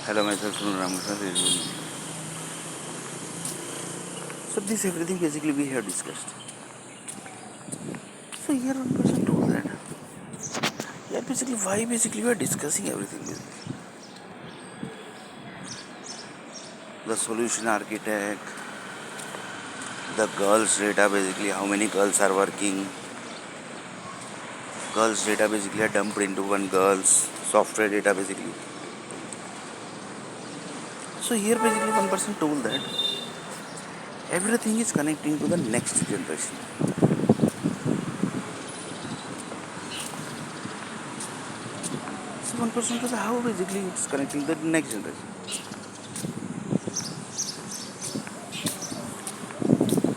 Hello, myself Sunil Ramakrishna. So this everything basically we have discussed. So here one person told that. Yeah, basically why basically we are discussing everything basically. The solution architect, the girls data basically how many girls are working. Girls data basically are dumped into one girls software data basically. So here basically one person told that everything is connecting to the next generation. So one person told how basically it's connecting to the next generation.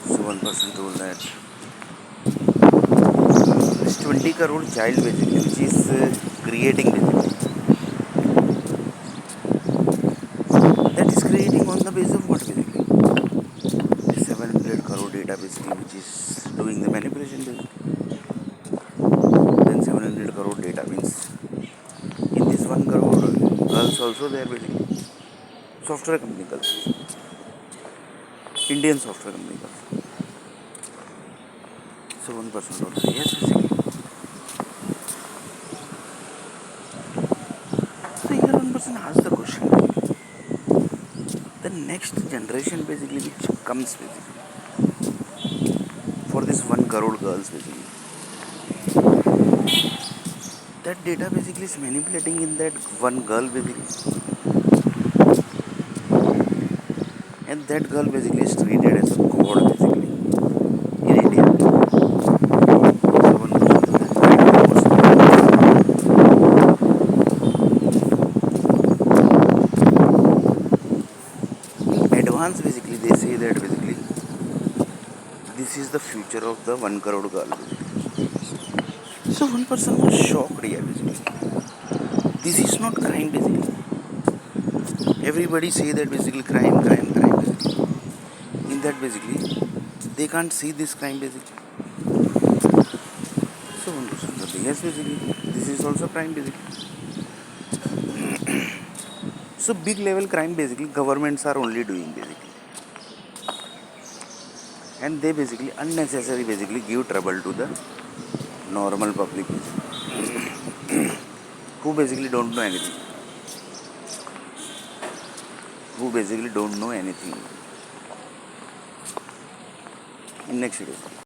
So one person told that this 20 crore child basically which is creating basically that is creating on the basis of what basically the 700 crore data basically which is doing the manipulation basically. Then 700 crore data means in this 1 crore girls also there basically software company girls, Indian software company girls. So one person told that yes basically. So here one person asked the question the next generation basically which comes basically for this 1 crore girls basically that data basically is manipulating in that one girl basically, and that girl basically is treated as a god basically in India. So one in advance basically they say that basically this is the future of the 1 crore girl basically. So one person was shocked here basically. This is not crime basically. Everybody say that basically crime basically. In that basically they can't see this crime basically. So one person told yes basically this is also crime basically. So big level crime basically governments are only doing basically, and they basically unnecessary basically give trouble to the normal public who basically don't know anything, who basically don't know anything in next video.